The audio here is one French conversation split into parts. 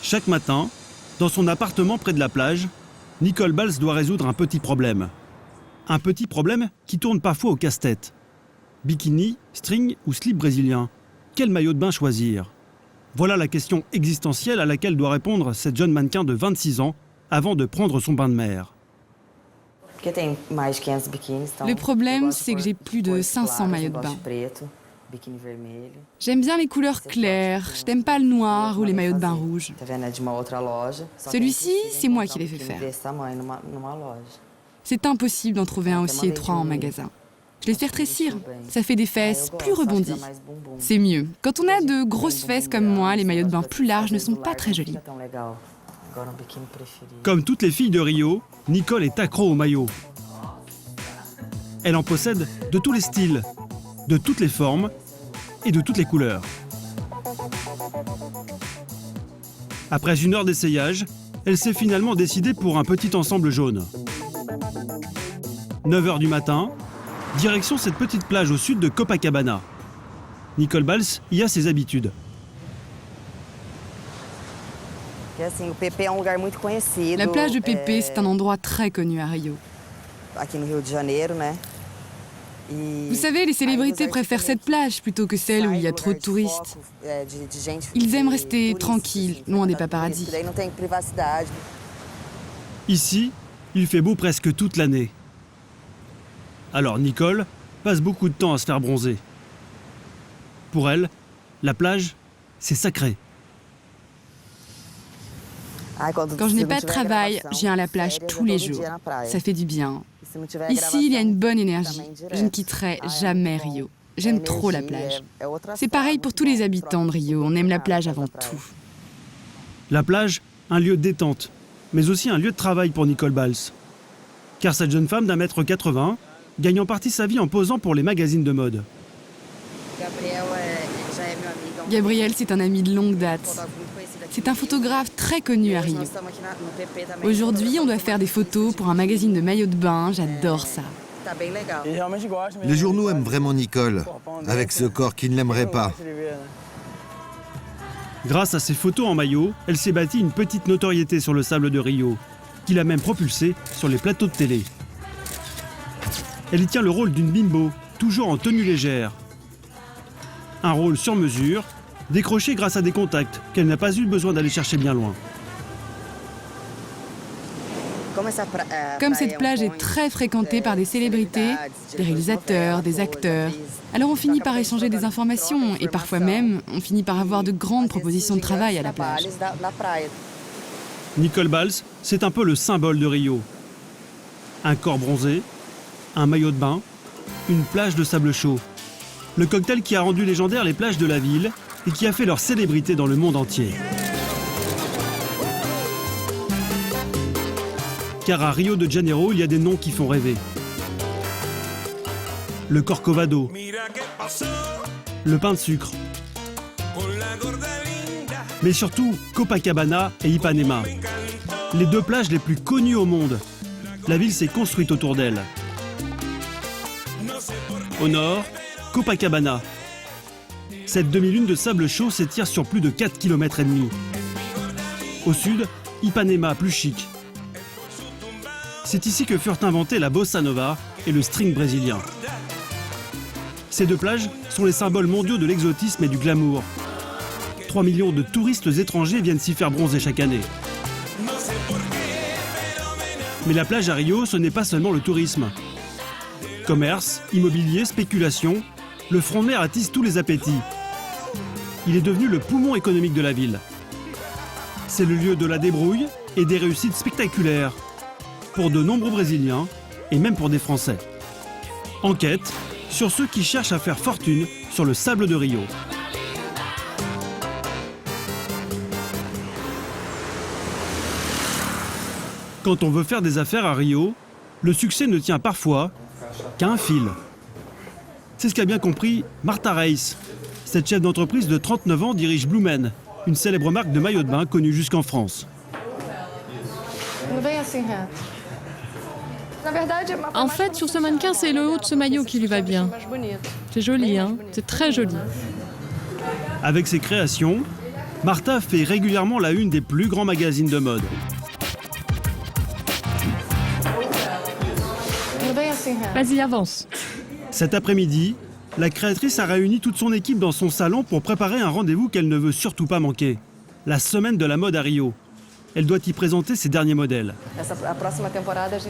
Chaque matin, dans son appartement près de la plage, Nicole Balz doit résoudre un petit problème. Un petit problème qui tourne parfois au casse-tête. Bikini, string ou slip brésilien? Quel maillot de bain choisir? Voilà la question existentielle à laquelle doit répondre cette jeune mannequin de 26 ans avant de prendre son bain de mer. Le problème, c'est que j'ai plus de 500 maillots de bain. J'aime bien les couleurs claires, je n'aime pas le noir ou les maillots de bain rouges. Celui-ci, c'est moi qui l'ai fait faire. C'est impossible d'en trouver un aussi étroit en magasin. Je les fais rétrécir, ça fait des fesses plus rebondies. C'est mieux. Quand on a de grosses fesses comme moi, les maillots de bain plus larges ne sont pas très jolis. Comme toutes les filles de Rio, Nicole est accro aux maillots. Elle en possède de tous les styles, de toutes les formes et de toutes les couleurs. Après une heure d'essayage, elle s'est finalement décidée pour un petit ensemble jaune. 9 h du matin, direction cette petite plage au sud de Copacabana. Nicole Balz y a ses habitudes. La plage de Pepe, c'est un endroit très connu à Rio. Vous savez, les célébrités préfèrent cette plage plutôt que celle où il y a trop de touristes. Ils aiment rester tranquilles, loin des paparazzis. Ici, il fait beau presque toute l'année. Alors Nicole passe beaucoup de temps à se faire bronzer. Pour elle, la plage, c'est sacré. Quand je n'ai pas de travail, je viens à la plage tous les jours. Ça fait du bien. Ici, il y a une bonne énergie. Je ne quitterai jamais Rio. J'aime trop la plage. C'est pareil pour tous les habitants de Rio. On aime la plage avant tout. La plage, un lieu de détente, mais aussi un lieu de travail pour Nicole Balz. Car cette jeune femme d'1,80 m gagne en partie sa vie en posant pour les magazines de mode. Gabriel, c'est un ami de longue date. C'est un photographe très connu à Rio. Aujourd'hui, on doit faire des photos pour un magazine de maillots de bain. J'adore ça. Les journaux aiment vraiment Nicole, avec ce corps qui ne l'aimerait pas. Grâce à ses photos en maillot, elle s'est bâtie une petite notoriété sur le sable de Rio, qui l'a même propulsée sur les plateaux de télé. Elle y tient le rôle d'une bimbo, toujours en tenue légère. Un rôle sur mesure, décroché grâce à des contacts qu'elle n'a pas eu besoin d'aller chercher bien loin. Comme cette plage est très fréquentée par des célébrités, des réalisateurs, des acteurs, alors on finit par échanger des informations et parfois même, on finit par avoir de grandes propositions de travail à la plage. Nicole Balz, c'est un peu le symbole de Rio. Un corps bronzé, un maillot de bain, une plage de sable chaud. Le cocktail qui a rendu légendaire les plages de la ville et qui a fait leur célébrité dans le monde entier. Car à Rio de Janeiro, il y a des noms qui font rêver. Le Corcovado, le pain de sucre, mais surtout Copacabana et Ipanema. Les deux plages les plus connues au monde. La ville s'est construite autour d'elles. Au nord, Copacabana. Cette demi-lune de sable chaud s'étire sur plus de 4,5 km. Au sud, Ipanema, plus chic. C'est ici que furent inventés la bossa nova et le string brésilien. Ces deux plages sont les symboles mondiaux de l'exotisme et du glamour. 3 millions de touristes étrangers viennent s'y faire bronzer chaque année. Mais la plage à Rio, ce n'est pas seulement le tourisme. Commerce, immobilier, spéculation, le front de mer attise tous les appétits. Il est devenu le poumon économique de la ville. C'est le lieu de la débrouille et des réussites spectaculaires pour de nombreux Brésiliens et même pour des Français. Enquête sur ceux qui cherchent à faire fortune sur le sable de Rio. Quand on veut faire des affaires à Rio, le succès ne tient parfois qu'à un fil. C'est ce qu'a bien compris Martha Reis. Cette chef d'entreprise de 39 ans dirige Blumen, une célèbre marque de maillots de bain connue jusqu'en France. En fait, sur ce mannequin, c'est le haut de ce maillot qui lui va bien. C'est joli, hein? C'est très joli. Avec ses créations, Marta fait régulièrement la une des plus grands magazines de mode. Vas-y, avance. Cet après-midi, la créatrice a réuni toute son équipe dans son salon pour préparer un rendez-vous qu'elle ne veut surtout pas manquer. La semaine de la mode à Rio. Elle doit y présenter ses derniers modèles.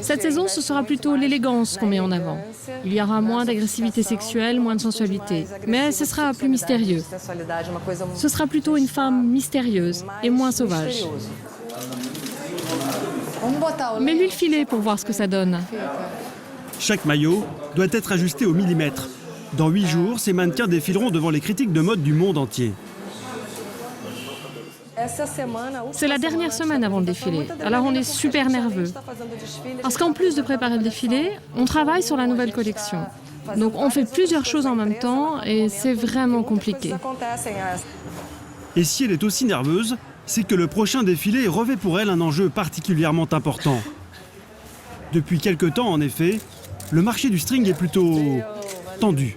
Cette saison, ce sera plutôt l'élégance qu'on met en avant. Il y aura moins d'agressivité sexuelle, moins de sensualité. Mais ce sera plus mystérieux. Ce sera plutôt une femme mystérieuse et moins sauvage. Mets-lui le filet pour voir ce que ça donne. Chaque maillot doit être ajusté au millimètre. Dans 8 jours, ces mannequins défileront devant les critiques de mode du monde entier. C'est la dernière semaine avant le défilé, alors on est super nerveux. Parce qu'en plus de préparer le défilé, on travaille sur la nouvelle collection. Donc on fait plusieurs choses en même temps et c'est vraiment compliqué. Et si elle est aussi nerveuse, c'est que le prochain défilé revêt pour elle un enjeu particulièrement important. Depuis quelque temps, en effet, le marché du string est plutôt tendu.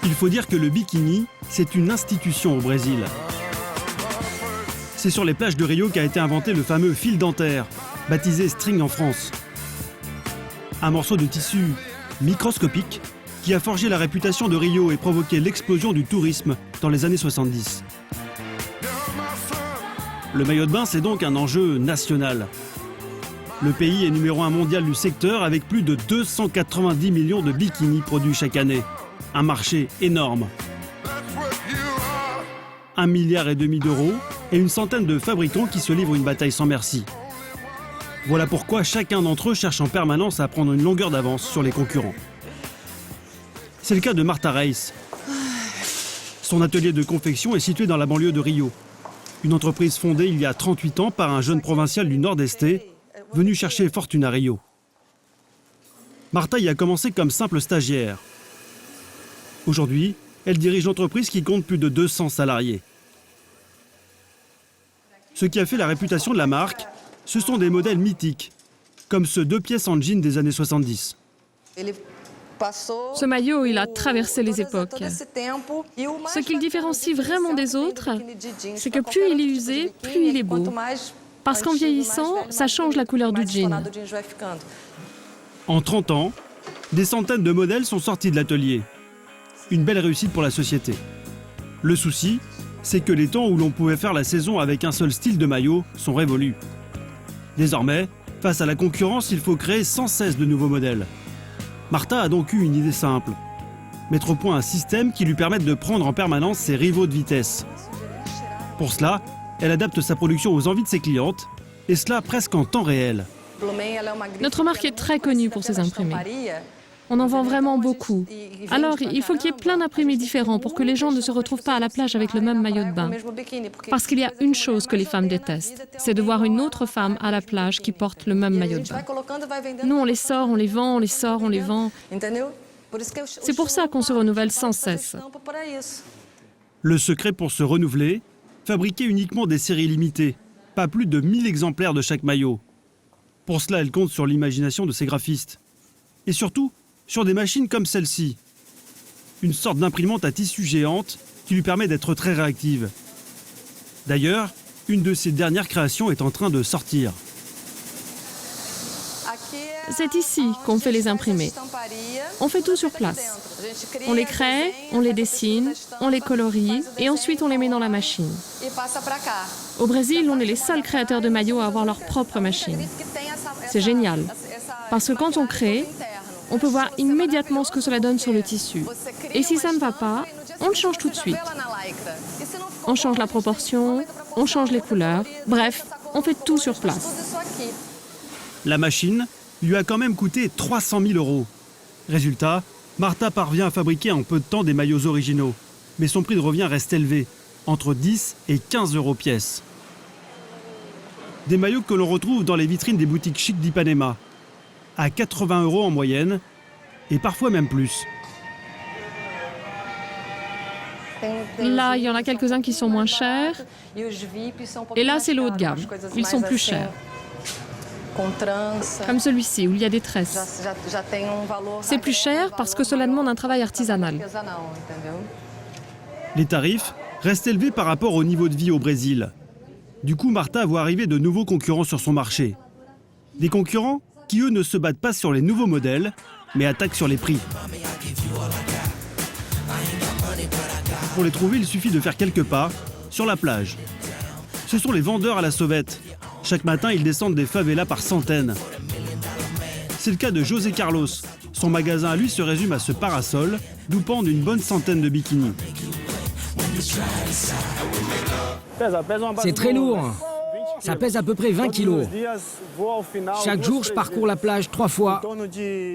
Il faut dire que le bikini, c'est une institution au Brésil. C'est sur les plages de Rio qu'a été inventé le fameux fil dentaire, baptisé string en France. Un morceau de tissu microscopique qui a forgé la réputation de Rio et provoqué l'explosion du tourisme dans les années 70. Le maillot de bain, c'est donc un enjeu national. Le pays est numéro 1 mondial du secteur avec plus de 290 millions de bikinis produits chaque année. Un marché énorme. 1,5 milliard d'euros et une centaine de fabricants qui se livrent une bataille sans merci. Voilà pourquoi chacun d'entre eux cherche en permanence à prendre une longueur d'avance sur les concurrents. C'est le cas de Marta Reis. Son atelier de confection est situé dans la banlieue de Rio. Une entreprise fondée il y a 38 ans par un jeune provincial du Nord-Est, venu chercher fortune à Rio. Marta y a commencé comme simple stagiaire. Aujourd'hui, elle dirige l'entreprise qui compte plus de 200 salariés. Ce qui a fait la réputation de la marque, ce sont des modèles mythiques, comme ce 2 pièces en jean des années 70. Ce maillot, il a traversé les époques. Ce qui le différencie vraiment des autres, c'est que plus il est usé, plus il est beau. Parce qu'en vieillissant, ça change la couleur du jean. En 30 ans, des centaines de modèles sont sortis de l'atelier. Une belle réussite pour la société. Le souci, c'est que les temps où l'on pouvait faire la saison avec un seul style de maillot sont révolus. Désormais, face à la concurrence, il faut créer sans cesse de nouveaux modèles. Marta a donc eu une idée simple. Mettre au point un système qui lui permette de prendre en permanence ses rivaux de vitesse. Pour cela, elle adapte sa production aux envies de ses clientes, et cela presque en temps réel. Notre marque est très connue pour ses imprimés. On en vend vraiment beaucoup. Alors, il faut qu'il y ait plein d'imprimés différents pour que les gens ne se retrouvent pas à la plage avec le même maillot de bain. Parce qu'il y a une chose que les femmes détestent, c'est de voir une autre femme à la plage qui porte le même maillot de bain. Nous, on les sort, on les vend, on les sort, on les vend. C'est pour ça qu'on se renouvelle sans cesse. Le secret pour se renouveler, fabriquer uniquement des séries limitées, pas plus de 1000 exemplaires de chaque maillot. Pour cela, elle compte sur l'imagination de ses graphistes. Et surtout, sur des machines comme celle-ci. Une sorte d'imprimante à tissu géante qui lui permet d'être très réactive. D'ailleurs, une de ses dernières créations est en train de sortir. C'est ici qu'on fait les imprimés. On fait tout sur place. On les crée, on les dessine, on les colorie et ensuite on les met dans la machine. Au Brésil, on est les seuls créateurs de maillots à avoir leur propre machine. C'est génial. Parce que quand on crée, on peut voir immédiatement ce que cela donne sur le tissu. Et si ça ne va pas, on le change tout de suite. On change la proportion, on change les couleurs. Bref, on fait tout sur place. La machine lui a quand même coûté 300 000 €. Résultat, Marta parvient à fabriquer en peu de temps des maillots originaux. Mais son prix de revient reste élevé, entre 10 et 15 € pièce. Des maillots que l'on retrouve dans les vitrines des boutiques chic d'Ipanema, à 80 € en moyenne, et parfois même plus. Là, il y en a quelques-uns qui sont moins chers. Et là, c'est le haut de gamme. Ils sont plus chers. Comme celui-ci, où il y a des tresses. C'est plus cher parce que cela demande un travail artisanal. Les tarifs restent élevés par rapport au niveau de vie au Brésil. Du coup, Marta voit arriver de nouveaux concurrents sur son marché. Des concurrents qui, eux, ne se battent pas sur les nouveaux modèles, mais attaquent sur les prix. Pour les trouver, il suffit de faire quelques pas sur la plage. Ce sont les vendeurs à la sauvette. Chaque matin, ils descendent des favelas par centaines. C'est le cas de José Carlos. Son magasin à lui se résume à ce parasol, d'où pendent une bonne centaine de bikinis. C'est très lourd. Ça pèse à peu près 20 kilos. Chaque jour, je parcours la plage 3 fois.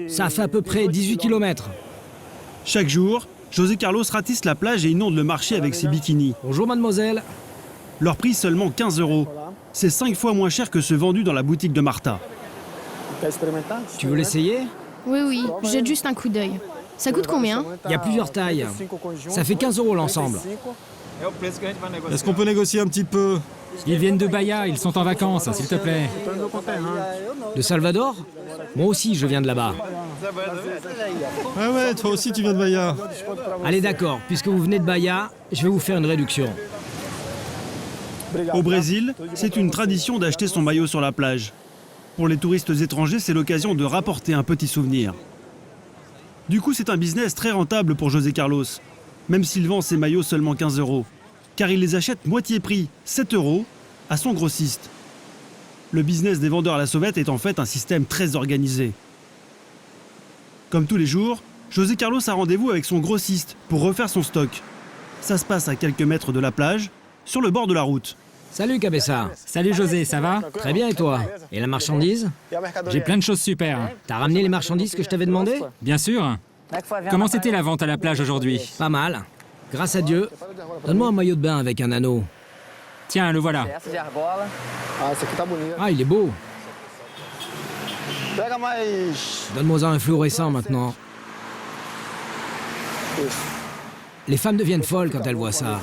Ça fait à peu près 18 km. Chaque jour, José Carlos ratisse la plage et inonde le marché avec ses bikinis. Bonjour mademoiselle. Leur prix seulement 15 €. C'est 5 fois moins cher que ceux vendus dans la boutique de Marta. Tu veux l'essayer? Oui, jette juste un coup d'œil. Ça coûte combien? Il y a plusieurs tailles. Ça fait 15 € l'ensemble. Est-ce qu'on peut négocier un petit peu? Ils viennent de Bahia, ils sont en vacances, s'il te plaît. De Salvador? Moi aussi, je viens de là-bas. Ah ouais, toi aussi tu viens de Bahia. Allez d'accord, puisque vous venez de Bahia, je vais vous faire une réduction. Au Brésil, c'est une tradition d'acheter son maillot sur la plage. Pour les touristes étrangers, c'est l'occasion de rapporter un petit souvenir. Du coup, c'est un business très rentable pour José Carlos, même s'il vend ses maillots seulement 15 €, car il les achète moitié prix, 7 €, à son grossiste. Le business des vendeurs à la sauvette est en fait un système très organisé. Comme tous les jours, José Carlos a rendez-vous avec son grossiste pour refaire son stock. Ça se passe à quelques mètres de la plage, sur le bord de la route. Salut Cabessa. Salut José, ça va? Très bien et toi? Et la marchandise? J'ai plein de choses super. T'as ramené les marchandises que je t'avais demandé? Bien sûr. Comment c'était la vente à la plage aujourd'hui? Pas mal. Grâce à Dieu. Donne-moi un maillot de bain avec un anneau. Tiens, le voilà. Ah, il est beau. Donne-moi un fluorescent maintenant. Les femmes deviennent folles quand elles voient ça.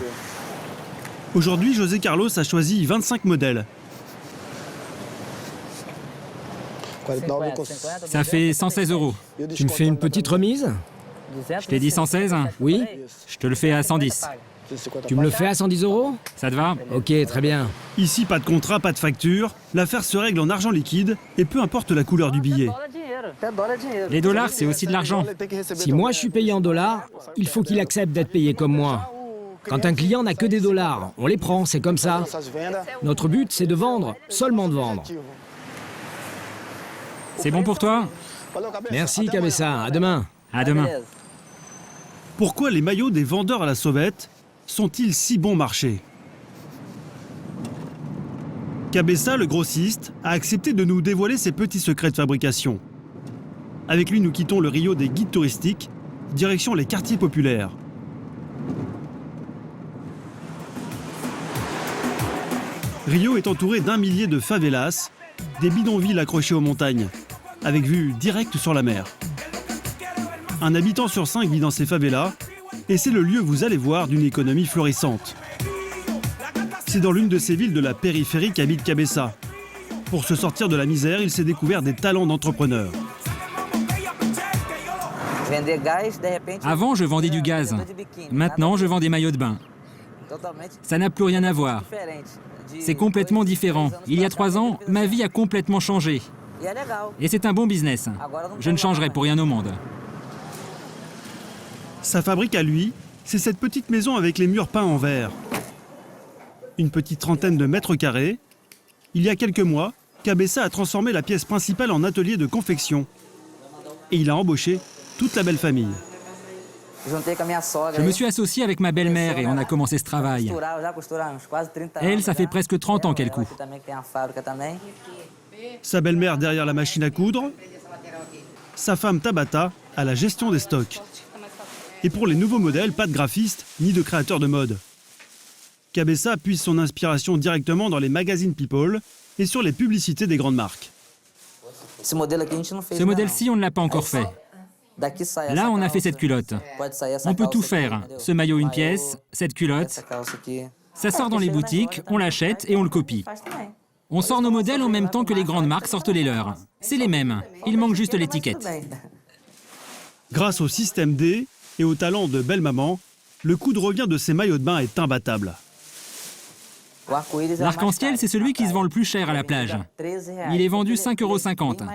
Aujourd'hui, José Carlos a choisi 25 modèles. Ça fait 116 €. Tu me fais une petite remise? Je t'ai dit 116? Oui. Je te le fais à 110. Tu me le fais à 110 €? Ça te va? Ok, très bien. Ici, pas de contrat, pas de facture. L'affaire se règle en argent liquide et peu importe la couleur du billet. Les dollars, c'est aussi de l'argent. Si moi je suis payé en dollars, il faut qu'il accepte d'être payé comme moi. Quand un client n'a que des dollars, on les prend, c'est comme ça. Notre but, c'est de vendre, seulement de vendre. C'est bon pour toi? Merci Cabessa, à demain. À demain. Pourquoi les maillots des vendeurs à la sauvette sont-ils si bon marché? Cabessa, le grossiste, a accepté de nous dévoiler ses petits secrets de fabrication. Avec lui, nous quittons le Rio des guides touristiques, direction les quartiers populaires. Rio est entouré d'1 millier de favelas, des bidonvilles accrochés aux montagnes, avec vue directe sur la mer. Un habitant sur 5 vit dans ces favelas, et c'est le lieu, vous allez voir, d'une économie florissante. C'est dans l'une de ces villes de la périphérie qu'habite Cabessa. Pour se sortir de la misère, il s'est découvert des talents d'entrepreneur. Avant, je vendais du gaz. Maintenant, je vends des maillots de bain. Ça n'a plus rien à voir. C'est complètement différent. Il y a 3 ans, ma vie a complètement changé. Et c'est un bon business. Je ne changerai pour rien au monde. Sa fabrique à lui, c'est cette petite maison avec les murs peints en vert. Une petite trentaine de mètres carrés. Il y a quelques mois, Cabessa a transformé la pièce principale en atelier de confection. Et il a embauché toute la belle famille. Je me suis associé avec ma belle-mère et on a commencé ce travail. Elle, ça fait presque 30 ans qu'elle coud. Sa belle-mère derrière la machine à coudre. Sa femme Tabata à la gestion des stocks. Et pour les nouveaux modèles, pas de graphiste ni de créateur de mode. Cabessa puise son inspiration directement dans les magazines People et sur les publicités des grandes marques. Ce modèle-ci, on ne l'a pas encore fait. Là, on a fait cette culotte. On peut tout faire. Ce maillot, une pièce, cette culotte. Ça sort dans les boutiques, on l'achète et on le copie. On sort nos modèles en même temps que les grandes marques sortent les leurs. C'est les mêmes. Il manque juste l'étiquette. Grâce au système D et au talent de belle maman, le coût de revient de ces maillots de bain est imbattable. L'arc-en-ciel, c'est celui qui se vend le plus cher à la plage. Il est vendu 5,50 €.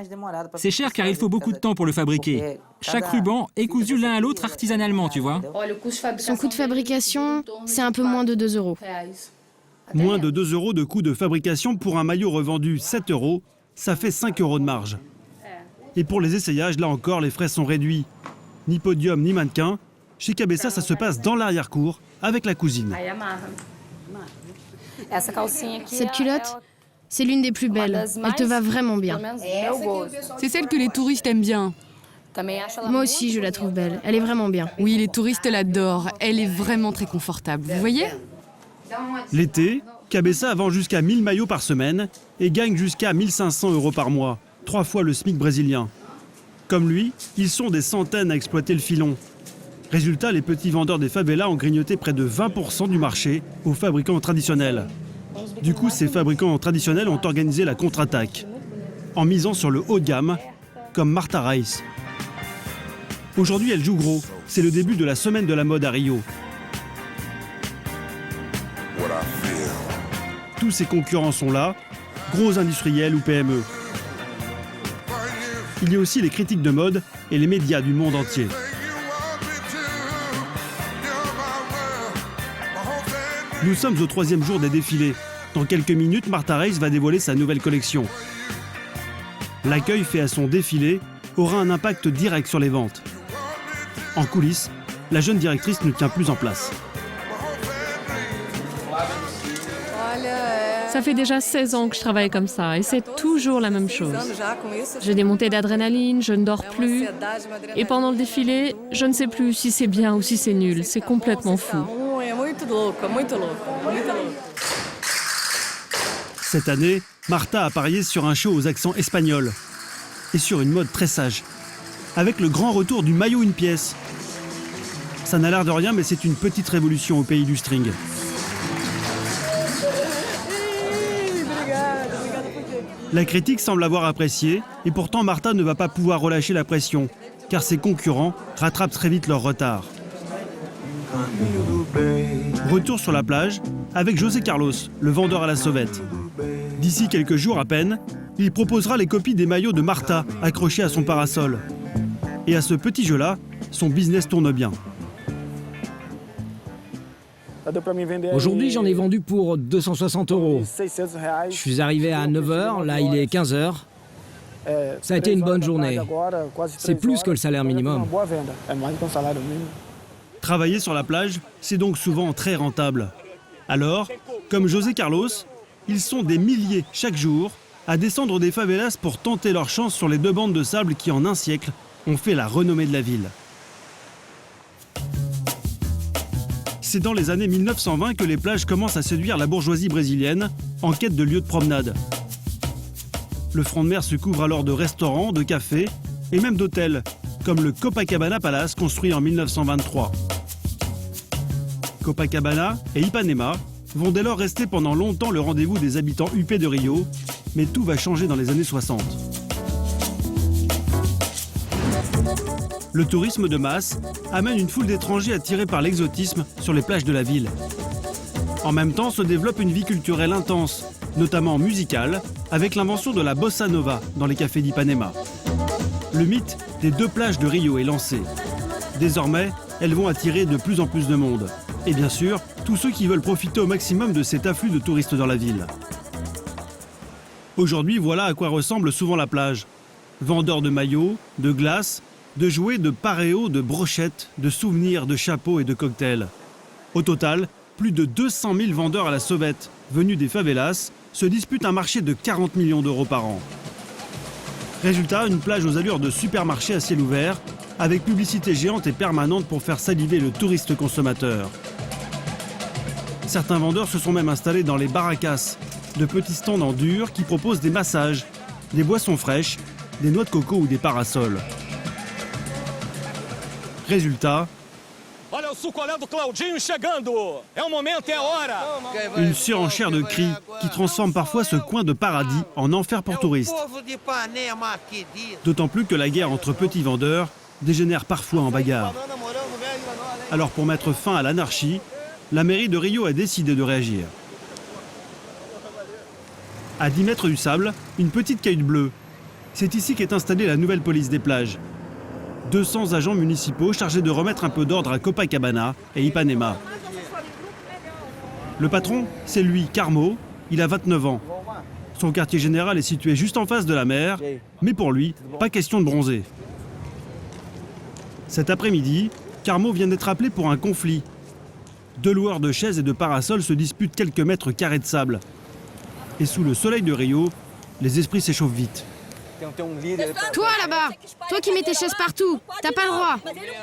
C'est cher car il faut beaucoup de temps pour le fabriquer. Chaque ruban est cousu l'un à l'autre artisanalement, tu vois. Son coût de fabrication, c'est un peu moins de 2 €. Moins de 2 € de coût de fabrication pour un maillot revendu 7 €, ça fait 5 € de marge. Et pour les essayages, là encore, les frais sont réduits. Ni podium, ni mannequin. Chez Cabeça, ça se passe dans l'arrière-cour, avec la cousine. Cette culotte, c'est l'une des plus belles. Elle te va vraiment bien. C'est celle que les touristes aiment bien. Moi aussi, je la trouve belle. Elle est vraiment bien. Oui, les touristes l'adorent. Elle est vraiment très confortable. Vous voyez? L'été, Cabeça vend jusqu'à 1000 maillots par semaine et gagne jusqu'à 1500 € par mois, 3 fois le SMIC brésilien. Comme lui, ils sont des centaines à exploiter le filon. Résultat, les petits vendeurs des favelas ont grignoté près de 20% du marché aux fabricants traditionnels. Du coup, ces fabricants traditionnels ont organisé la contre-attaque, en misant sur le haut de gamme, comme Marta Reis. Aujourd'hui, elle joue gros. C'est le début de la semaine de la mode à Rio. Tous ses concurrents sont là, gros industriels ou PME. Il y a aussi les critiques de mode et les médias du monde entier. Nous sommes au 3e jour des défilés. Dans quelques minutes, Marta Reis va dévoiler sa nouvelle collection. L'accueil fait à son défilé aura un impact direct sur les ventes. En coulisses, la jeune directrice ne tient plus en place. Ça fait déjà 16 ans que je travaille comme ça et c'est toujours la même chose. J'ai des montées d'adrénaline, je ne dors plus. Et pendant le défilé, je ne sais plus si c'est bien ou si c'est nul. C'est complètement fou. Cette année, Marta a parié sur un show aux accents espagnols et sur une mode très sage, avec le grand retour du maillot une pièce. Ça n'a l'air de rien, mais c'est une petite révolution au pays du string. La critique semble avoir apprécié, et pourtant Marta ne va pas pouvoir relâcher la pression, car ses concurrents rattrapent très vite leur retard. Retour sur la plage avec José Carlos, le vendeur à la sauvette. D'ici quelques jours à peine, il proposera les copies des maillots de Marta accrochés à son parasol. Et à ce petit jeu-là, son business tourne bien. Aujourd'hui, j'en ai vendu pour 260 €. Je suis arrivé à 9 h, là il est 15 h. Ça a été une bonne journée. C'est plus que le salaire minimum. Travailler sur la plage, c'est donc souvent très rentable. Alors, comme José Carlos, ils sont des milliers chaque jour à descendre des favelas pour tenter leur chance sur les 2 bandes de sable qui, en un siècle, ont fait la renommée de la ville. C'est dans les années 1920 que les plages commencent à séduire la bourgeoisie brésilienne en quête de lieux de promenade. Le front de mer se couvre alors de restaurants, de cafés et même d'hôtels, comme le Copacabana Palace construit en 1923. Copacabana et Ipanema vont dès lors rester pendant longtemps le rendez-vous des habitants huppés de Rio, mais tout va changer dans les années 60. Le tourisme de masse amène une foule d'étrangers attirés par l'exotisme sur les plages de la ville. En même temps se développe une vie culturelle intense, notamment musicale, avec l'invention de la bossa nova dans les cafés d'Ipanema. Le mythe des 2 plages de Rio est lancé. Désormais, elles vont attirer de plus en plus de monde. Et bien sûr, tous ceux qui veulent profiter au maximum de cet afflux de touristes dans la ville. Aujourd'hui, voilà à quoi ressemble souvent la plage. Vendeurs de maillots, de glace, de jouets, de paréos, de brochettes, de souvenirs, de chapeaux et de cocktails. Au total, plus de 200 000 vendeurs à la sauvette, venus des favelas, se disputent un marché de 40 millions d'euros par an. Résultat, une plage aux allures de supermarché à ciel ouvert, avec publicité géante et permanente pour faire saliver le touriste consommateur. Certains vendeurs se sont même installés dans les barracas, de petits stands en dur qui proposent des massages, des boissons fraîches, des noix de coco ou des parasols. Résultat, une surenchère de cris qui transforme parfois ce coin de paradis en enfer pour touristes. D'autant plus que la guerre entre petits vendeurs dégénère parfois en bagarre. Alors pour mettre fin à l'anarchie, la mairie de Rio a décidé de réagir. À 10 mètres du sable, une petite cahute bleue. C'est ici qu'est installée la nouvelle police des plages. 200 agents municipaux chargés de remettre un peu d'ordre à Copacabana et Ipanema. Le patron, c'est lui, Carmo, il a 29 ans. Son quartier général est situé juste en face de la mer, mais pour lui, pas question de bronzer. Cet après-midi, Carmo vient d'être appelé pour un conflit. 2 loueurs de chaises et de parasols se disputent quelques mètres carrés de sable. Et sous le soleil de Rio, les esprits s'échauffent vite. Toi là-bas, toi qui mets tes chaises partout, t'as pas le droit.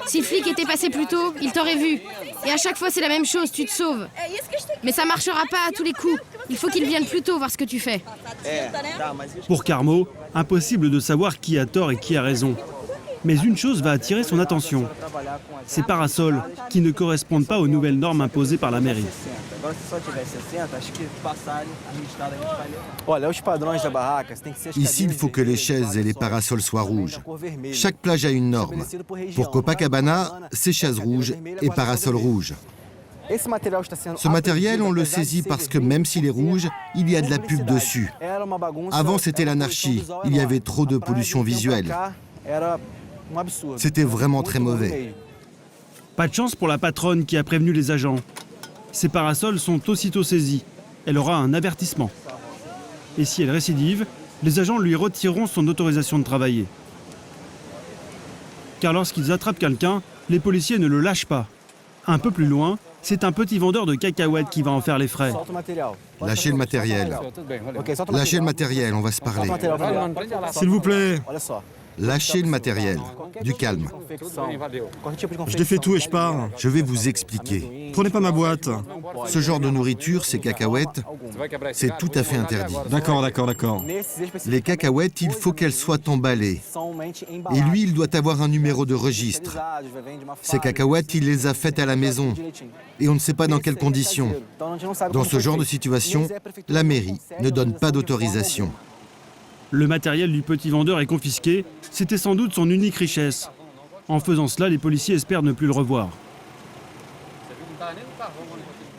Si le flic était passé plus tôt, il t'aurait vu. Et à chaque fois c'est la même chose, tu te sauves. Mais ça marchera pas à tous les coups. Il faut qu'il vienne plus tôt voir ce que tu fais. Pour Carmo, impossible de savoir qui a tort et qui a raison. Mais une chose va attirer son attention. Ces parasols qui ne correspondent pas aux nouvelles normes imposées par la mairie. Ici, il faut que les chaises et les parasols soient rouges. Chaque plage a une norme. Pour Copacabana, c'est chaises rouges et parasols rouges. Ce matériel, on le saisit parce que même s'il est rouge, il y a de la pub dessus. Avant, c'était l'anarchie. Il y avait trop de pollution visuelle. C'était vraiment très mauvais. Pas de chance pour la patronne qui a prévenu les agents. Ces parasols sont aussitôt saisis. Elle aura un avertissement. Et si elle récidive, les agents lui retireront son autorisation de travailler. Car lorsqu'ils attrapent quelqu'un, les policiers ne le lâchent pas. Un peu plus loin, c'est un petit vendeur de cacahuètes qui va en faire les frais. Lâchez le matériel. Lâchez le matériel, on va se parler. S'il vous plaît. Lâchez le matériel. Du calme. Je défais tout et je pars. Je vais vous expliquer. Prenez pas ma boîte. Ce genre de nourriture, ces cacahuètes, c'est tout à fait interdit. D'accord. Les cacahuètes, il faut qu'elles soient emballées. Et lui, il doit avoir un numéro de registre. Ces cacahuètes, il les a faites à la maison. Et on ne sait pas dans quelles conditions. Dans ce genre de situation, la mairie ne donne pas d'autorisation. Le matériel du petit vendeur est confisqué. C'était sans doute son unique richesse. En faisant cela, les policiers espèrent ne plus le revoir.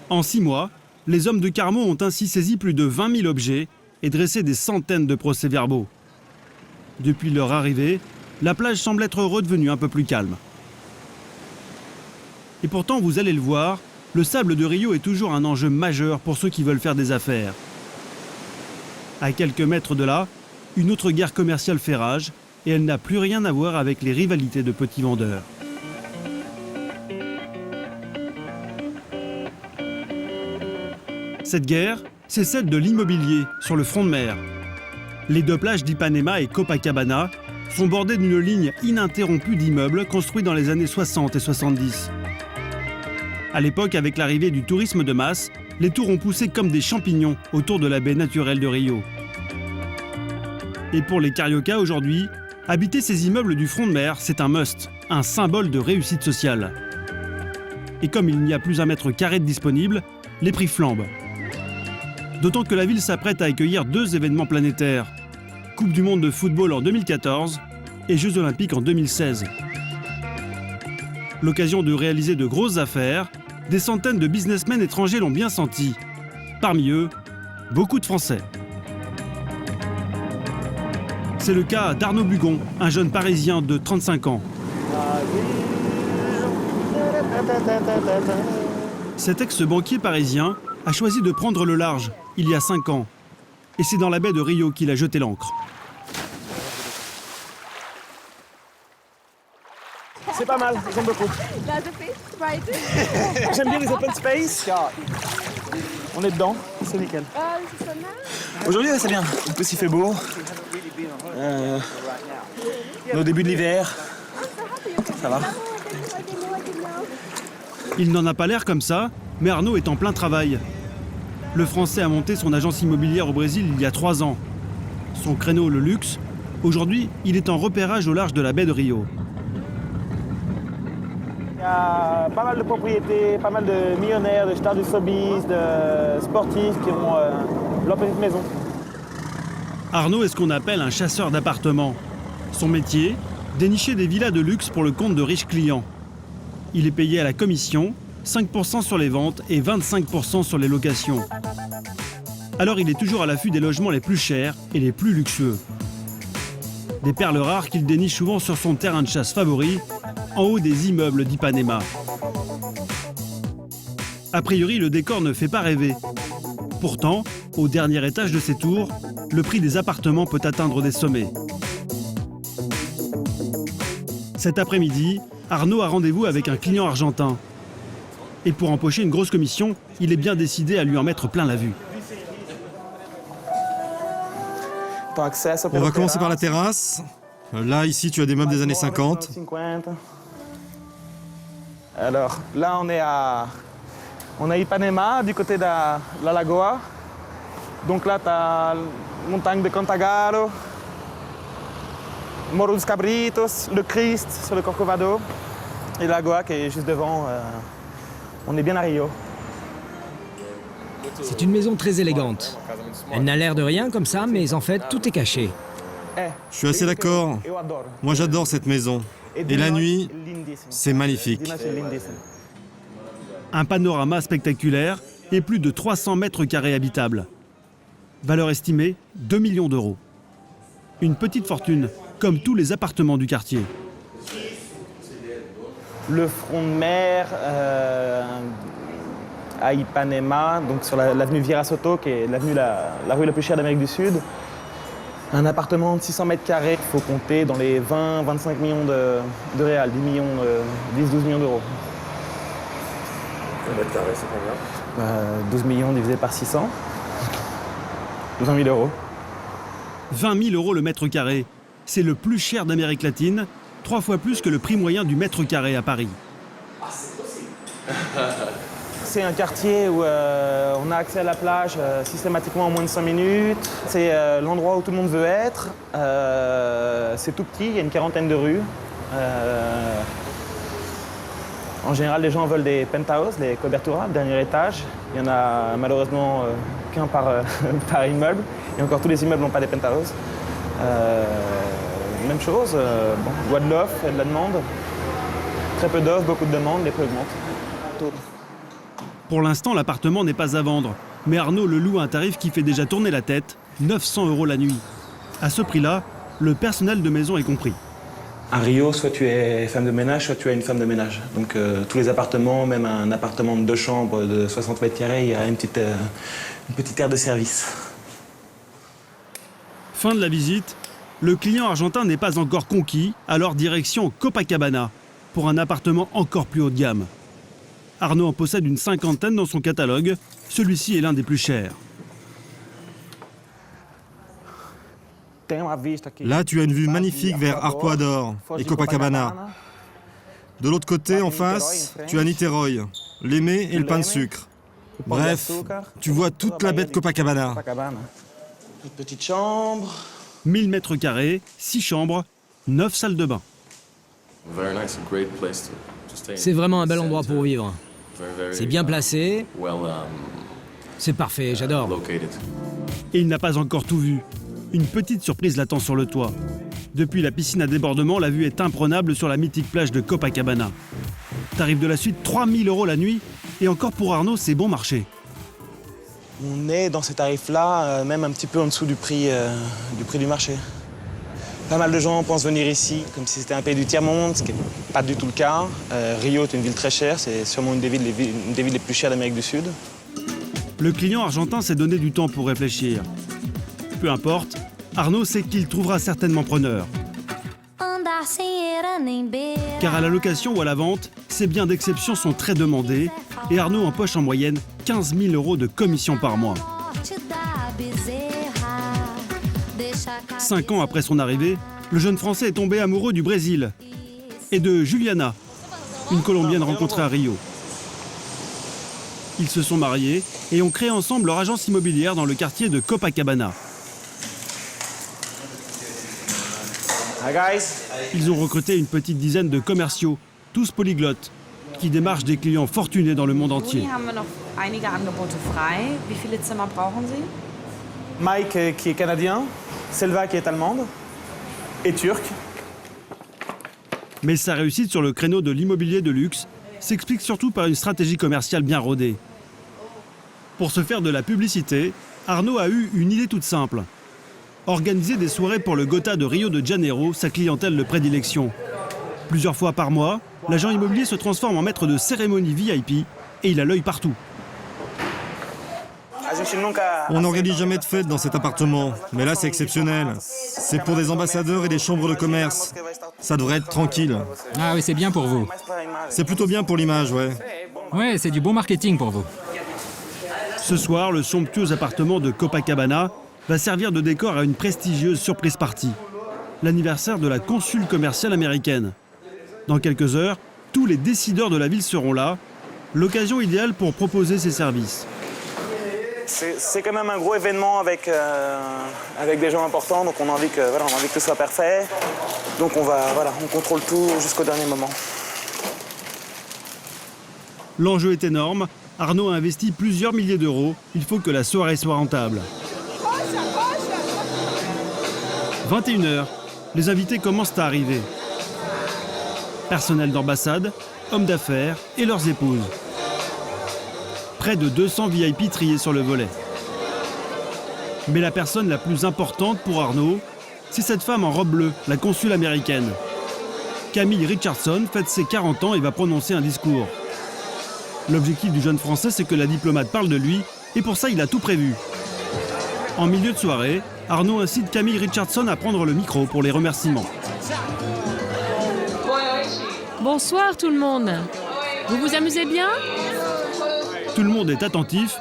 En 6 mois, les hommes de Carmo ont ainsi saisi plus de 20 000 objets et dressé des centaines de procès-verbaux. Depuis leur arrivée, la plage semble être redevenue un peu plus calme. Et pourtant, vous allez le voir, le sable de Rio est toujours un enjeu majeur pour ceux qui veulent faire des affaires. À quelques mètres de là, une autre guerre commerciale fait rage et elle n'a plus rien à voir avec les rivalités de petits vendeurs. Cette guerre, c'est celle de l'immobilier sur le front de mer. Les 2 plages d'Ipanema et Copacabana sont bordées d'une ligne ininterrompue d'immeubles construits dans les années 60 et 70. À l'époque, avec l'arrivée du tourisme de masse, les tours ont poussé comme des champignons autour de la baie naturelle de Rio. Et pour les cariocas aujourd'hui, habiter ces immeubles du front de mer, c'est un must, un symbole de réussite sociale. Et comme il n'y a plus un mètre carré de disponible, les prix flambent. D'autant que la ville s'apprête à accueillir 2 événements planétaires. Coupe du monde de football en 2014 et Jeux olympiques en 2016. L'occasion de réaliser de grosses affaires, des centaines de businessmen étrangers l'ont bien senti. Parmi eux, beaucoup de Français. C'est le cas d'Arnaud Bugon, un jeune Parisien de 35 ans. Cet ex-banquier parisien a choisi de prendre le large il y a 5 ans. Et c'est dans la baie de Rio qu'il a jeté l'ancre. C'est pas mal, j'aime beaucoup. J'aime bien les open space. On est dedans, c'est nickel. Aujourd'hui, c'est bien. En plus, il fait beau. Au début de l'hiver. Ça va. Il n'en a pas l'air comme ça, mais Arnaud est en plein travail. Le Français a monté son agence immobilière au Brésil il y a 3 ans. Son créneau, le luxe, aujourd'hui, il est en repérage au large de la baie de Rio. Il y a pas mal de propriétés, pas mal de millionnaires, de stars du showbiz, de sportifs qui ont leur petite maison. Arnaud est ce qu'on appelle un chasseur d'appartements. Son métier, dénicher des villas de luxe pour le compte de riches clients. Il est payé à la commission, 5% sur les ventes et 25% sur les locations. Alors il est toujours à l'affût des logements les plus chers et les plus luxueux. Des perles rares qu'il déniche souvent sur son terrain de chasse favori, en haut des immeubles d'Ipanema. A priori, le décor ne fait pas rêver. Pourtant, au dernier étage de ces tours, le prix des appartements peut atteindre des sommets. Cet après-midi, Arnaud a rendez-vous avec un client argentin. Et pour empocher une grosse commission, il est bien décidé à lui en mettre plein la vue. On va commencer par la terrasse. Là, ici, tu as des meubles des années 50. Alors, là, on est à Ipanema, du côté de la Lagoa. Donc là, tu as la montagne de Cantagalo, Morro dos Cabritos, le Christ sur le Corcovado et la Lagoa qui est juste devant. On est bien à Rio. C'est une maison très élégante. Elle n'a l'air de rien comme ça, mais en fait, tout est caché. Je suis assez d'accord. Moi, j'adore cette maison. Et la nuit, c'est magnifique. Un panorama spectaculaire et plus de 300 mètres carrés habitables. Valeur estimée, 2 millions d'euros. Une petite fortune, comme tous les appartements du quartier. Le front de mer à Ipanema, donc sur l'avenue Vieira Soto, qui est la rue la plus chère d'Amérique du Sud. Un appartement de 600 mètres carrés, il faut compter dans les 20-25 millions de réals, 10-12 millions d'euros. Un mètre carré, c'est combien 12 millions divisé par 600, 20 000 euros. 20 000 euros le mètre carré. C'est le plus cher d'Amérique latine, 3 fois plus que le prix moyen du mètre carré à Paris. C'est un quartier où on a accès à la plage systématiquement en moins de 5 minutes. C'est l'endroit où tout le monde veut être. C'est tout petit, il y a une quarantaine de rues. En général, les gens veulent des penthouses, des coberturas, le dernier étage. Il n'y en a malheureusement qu'un par immeuble. Et encore, tous les immeubles n'ont pas des penthouses. Même chose, loi de l'offre et de la demande. Très peu d'offres, beaucoup de demandes, les prix augmentent. Pour l'instant, l'appartement n'est pas à vendre. Mais Arnaud le loue à un tarif qui fait déjà tourner la tête, 900 euros la nuit. À ce prix-là, le personnel de maison est compris. À Rio, soit tu es femme de ménage, soit tu es une femme de ménage. Donc tous les appartements, même un appartement de 2 chambres de 60 mètres carrés, il y a une petite aire de service. Fin de la visite. Le client argentin n'est pas encore conquis, alors direction Copacabana, pour un appartement encore plus haut de gamme. Arnaud en possède une 50aine dans son catalogue. Celui-ci est l'un des plus chers. Là, tu as une vue magnifique vers Arpoador et Copacabana. De l'autre côté, en face, tu as Niterói, l'Aimé et le pain de sucre. Bref, tu vois toute la baie de Copacabana. Toute petite chambre. 1000 mètres carrés, 6 chambres, 9 salles de bain. C'est vraiment un bel endroit pour vivre. C'est bien placé. C'est parfait, j'adore. Et il n'a pas encore tout vu. Une petite surprise l'attend sur le toit. Depuis la piscine à débordement, la vue est imprenable sur la mythique plage de Copacabana. Tarif de la suite, 3 000 euros la nuit. Et encore pour Arnaud, c'est bon marché. On est dans ces tarifs-là, même un petit peu en dessous du prix du marché. Pas mal de gens pensent venir ici comme si c'était un pays du tiers-monde, ce qui n'est pas du tout le cas. Rio est une ville très chère, c'est sûrement une des villes les plus chères d'Amérique du Sud. Le client argentin s'est donné du temps pour réfléchir. Peu importe, Arnaud sait qu'il trouvera certainement preneur. Car à la location ou à la vente, ces biens d'exception sont très demandés et Arnaud empoche en moyenne 15 000 euros de commission par mois. 5 ans après son arrivée, le jeune Français est tombé amoureux du Brésil et de Juliana, une Colombienne rencontrée à Rio. Ils se sont mariés et ont créé ensemble leur agence immobilière dans le quartier de Copacabana. Ils ont recruté une petite dizaine de commerciaux, tous polyglottes, qui démarchent des clients fortunés dans le monde entier. Mike qui est canadien, Selva qui est allemande et turque. Mais sa réussite sur le créneau de l'immobilier de luxe s'explique surtout par une stratégie commerciale bien rodée. Pour se faire de la publicité, Arnaud a eu une idée toute simple. Organiser des soirées pour le Gotha de Rio de Janeiro, sa clientèle de prédilection. Plusieurs fois par mois, l'agent immobilier se transforme en maître de cérémonie VIP et il a l'œil partout. On n'organise jamais de fête dans cet appartement, mais là c'est exceptionnel. C'est pour des ambassadeurs et des chambres de commerce. Ça devrait être tranquille. Ah oui, c'est bien pour vous. C'est plutôt bien pour l'image, ouais. Ouais, c'est du bon marketing pour vous. Ce soir, le somptueux appartement de Copacabana va servir de décor à une prestigieuse surprise party. L'anniversaire de la consul commerciale américaine. Dans quelques heures, tous les décideurs de la ville seront là. L'occasion idéale pour proposer ses services. C'est quand même un gros événement avec des gens importants, donc on a envie que tout soit parfait. Donc on contrôle tout jusqu'au dernier moment. L'enjeu est énorme. Arnaud a investi plusieurs milliers d'euros. Il faut que la soirée soit rentable. 21h, les invités commencent à arriver. Personnel d'ambassade, hommes d'affaires et leurs épouses. Près de 200 VIP triés sur le volet. Mais la personne la plus importante pour Arnaud, c'est cette femme en robe bleue, la consul américaine. Camille Richardson fête ses 40 ans et va prononcer un discours. L'objectif du jeune Français, c'est que la diplomate parle de lui, et pour ça, il a tout prévu. En milieu de soirée, Arnaud incite Camille Richardson à prendre le micro pour les remerciements. Bonsoir tout le monde. Vous vous amusez bien? Tout le monde est attentif.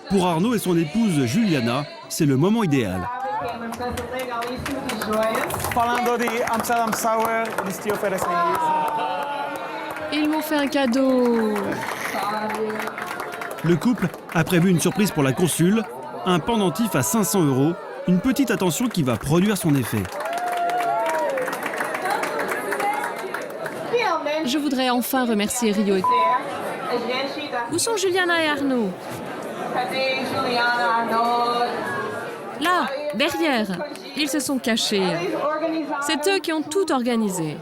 Pour Arnaud et son épouse Juliana, c'est le moment idéal. Ils m'ont fait un cadeau. Le couple a prévu une surprise pour la consul, un pendentif à 500 €, une petite attention qui va produire son effet. Je voudrais enfin remercier Rio. Où sont Juliana et Arnaud? Là, derrière. Ils se sont cachés. C'est eux qui ont tout organisé.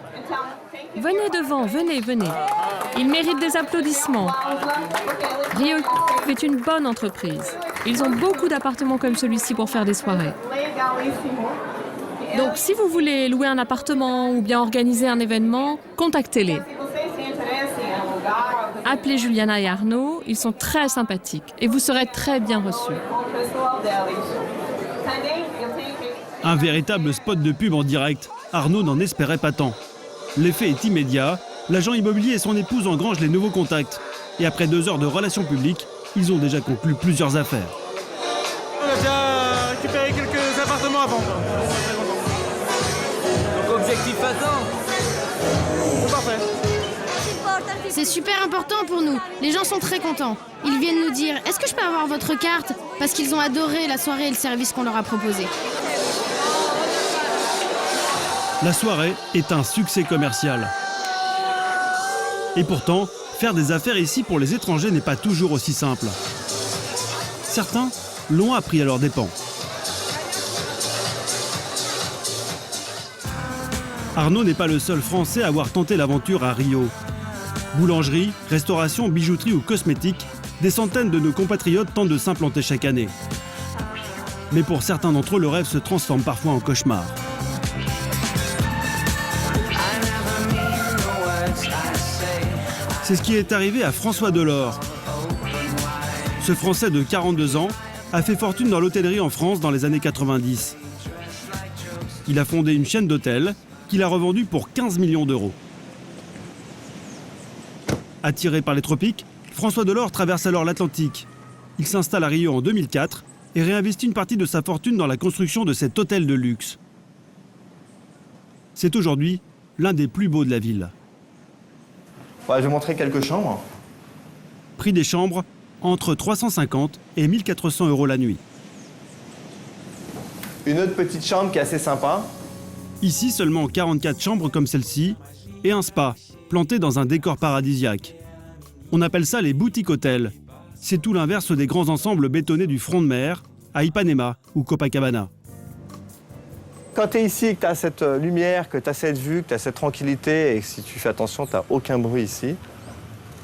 Venez devant, venez. Ils méritent des applaudissements. Rio est une bonne entreprise. Ils ont beaucoup d'appartements comme celui-ci pour faire des soirées. Donc, si vous voulez louer un appartement ou bien organiser un événement, contactez-les. Appelez Juliana et Arnaud, ils sont très sympathiques et vous serez très bien reçus. Un véritable spot de pub en direct. Arnaud n'en espérait pas tant. L'effet est immédiat. L'agent immobilier et son épouse engrangent les nouveaux contacts. Et après 2 heures de relations publiques, ils ont déjà conclu plusieurs affaires. On a déjà récupéré quelques appartements avant. Donc objectif atteint. C'est parfait. C'est super important pour nous. Les gens sont très contents. Ils viennent nous dire « Est-ce que je peux avoir votre carte ?» Parce qu'ils ont adoré la soirée et le service qu'on leur a proposé. La soirée est un succès commercial. Et pourtant, faire des affaires ici pour les étrangers n'est pas toujours aussi simple. Certains l'ont appris à leurs dépens. Arnaud n'est pas le seul Français à avoir tenté l'aventure à Rio. Boulangerie, restauration, bijouterie ou cosmétiques, des centaines de nos compatriotes tentent de s'implanter chaque année. Mais pour certains d'entre eux, le rêve se transforme parfois en cauchemar. C'est ce qui est arrivé à François Delors. Ce Français de 42 ans a fait fortune dans l'hôtellerie en France dans les années 90. Il a fondé une chaîne d'hôtels qu'il a revendue pour 15 millions d'euros. Attiré par les tropiques, François Delors traverse alors l'Atlantique. Il s'installe à Rio en 2004 et réinvestit une partie de sa fortune dans la construction de cet hôtel de luxe. C'est aujourd'hui l'un des plus beaux de la ville. Ouais, je vais montrer quelques chambres. Prix des chambres, entre 350 et 1400 € la nuit. Une autre petite chambre qui est assez sympa. Ici, seulement 44 chambres comme celle-ci et un spa, planté dans un décor paradisiaque. On appelle ça les boutiques hôtels. C'est tout l'inverse des grands ensembles bétonnés du front de mer, à Ipanema ou Copacabana. Quand tu es ici, que tu as cette lumière, que tu as cette vue, que tu as cette tranquillité et que si tu fais attention, tu n'as aucun bruit ici,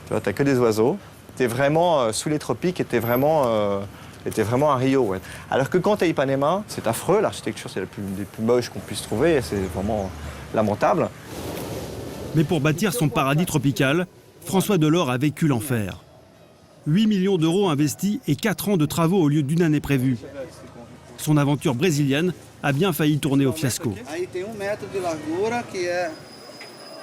Tu vois, t'as que des oiseaux. T'es vraiment sous les tropiques et t'es vraiment à Rio. Ouais. Alors que quand t'es à Ipanema, c'est affreux, l'architecture c'est des plus moches qu'on puisse trouver, c'est vraiment lamentable. Mais pour bâtir son paradis tropical, François Delors a vécu l'enfer. 8 millions d'euros investis et 4 ans de travaux au lieu d'une année prévue. Son aventure brésilienne a bien failli tourner au fiasco.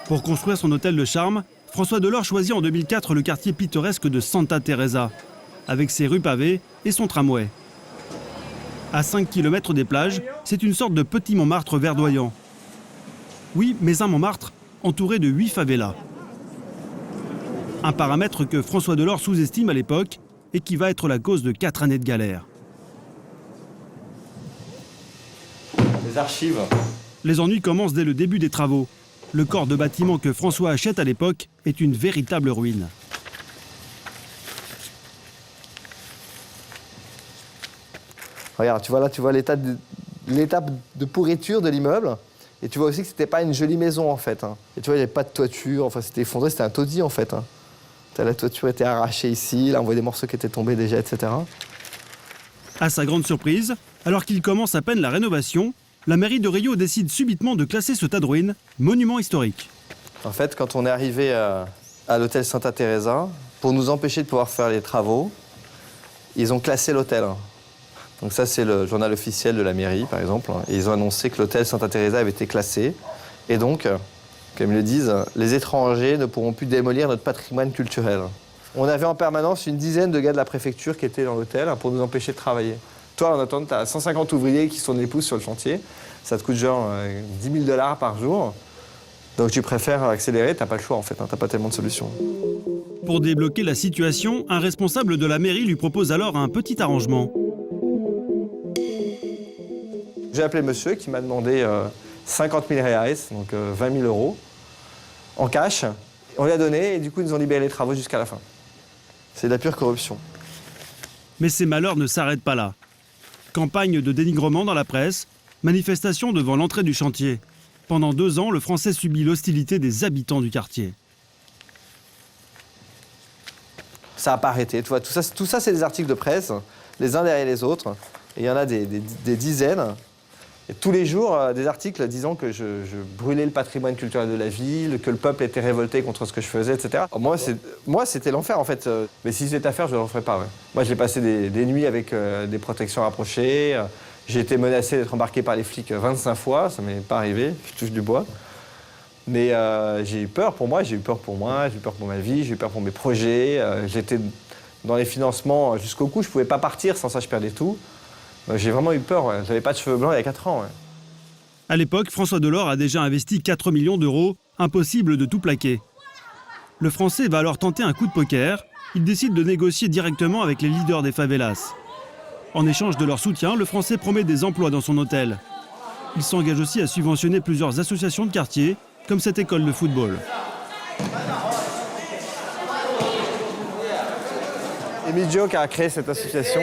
Pour construire son hôtel de charme, François Delors choisit en 2004 le quartier pittoresque de Santa Teresa, avec ses rues pavées et son tramway. À 5 km des plages, c'est une sorte de petit Montmartre verdoyant. Oui, mais un Montmartre entouré de 8 favelas. Un paramètre que François Delors sous-estime à l'époque et qui va être la cause de 4 années de galère. Les archives. Les ennuis commencent dès le début des travaux. Le corps de bâtiment que François achète à l'époque est une véritable ruine. Regarde, tu vois là, tu vois l'étape de pourriture de l'immeuble. Et tu vois aussi que c'était pas une jolie maison en fait. Hein. Et tu vois, il n'y avait pas de toiture, enfin c'était effondré, c'était un taudis en fait. Hein. La toiture était arrachée ici, là on voit des morceaux qui étaient tombés déjà, etc. À sa grande surprise, alors qu'il commence à peine la rénovation, la mairie de Rio décide subitement de classer ce tas de ruines monument historique. En fait, quand on est arrivé à l'hôtel Santa Teresa, pour nous empêcher de pouvoir faire les travaux, ils ont classé l'hôtel. Donc ça, c'est le journal officiel de la mairie, par exemple. Et ils ont annoncé que l'hôtel Santa Teresa avait été classé. Et donc, comme ils le disent, les étrangers ne pourront plus démolir notre patrimoine culturel. On avait en permanence une dizaine de gars de la préfecture qui étaient dans l'hôtel pour nous empêcher de travailler. Toi, en attendant, tu as 150 ouvriers qui sont des pouces sur le chantier. Ça te coûte genre 10 000 $ par jour. Donc tu préfères accélérer, t'as pas le choix en fait, t'as pas tellement de solutions. Pour débloquer la situation, un responsable de la mairie lui propose alors un petit arrangement. J'ai appelé monsieur qui m'a demandé 50 000 reais, donc 20 000 € en cash. On lui a donné et du coup ils nous ont libéré les travaux jusqu'à la fin. C'est de la pure corruption. Mais ces malheurs ne s'arrêtent pas là. Campagne de dénigrement dans la presse, manifestation devant l'entrée du chantier. Pendant 2 ans, le Français subit l'hostilité des habitants du quartier. Ça n'a pas arrêté. Tu vois, tout ça c'est des articles de presse, les uns derrière les autres. Et il y en a des dizaines. Et tous les jours, des articles disant que je brûlais le patrimoine culturel de la ville, que le peuple était révolté contre ce que je faisais, etc. Moi, c'était l'enfer, en fait. Mais si c'était à faire, je ne le referais pas. Ouais. Moi, j'ai passé des nuits avec des protections rapprochées. J'ai été menacé d'être embarqué par les flics 25 fois. Ça ne m'est pas arrivé. Je touche du bois. Mais j'ai eu peur pour moi. J'ai eu peur pour moi. J'ai eu peur pour ma vie. J'ai eu peur pour mes projets. J'étais dans les financements jusqu'au cou. Je ne pouvais pas partir. Sans ça, je perdais tout. J'ai vraiment eu peur, ouais. J'avais pas de cheveux blancs il y a 4 ans. Ouais. À l'époque, François Delors a déjà investi 4 millions d'euros, impossible de tout plaquer. Le Français va alors tenter un coup de poker. Il décide de négocier directement avec les leaders des favelas. En échange de leur soutien, le Français promet des emplois dans son hôtel. Il s'engage aussi à subventionner plusieurs associations de quartier, comme cette école de football. Emilio, qui a créé cette association,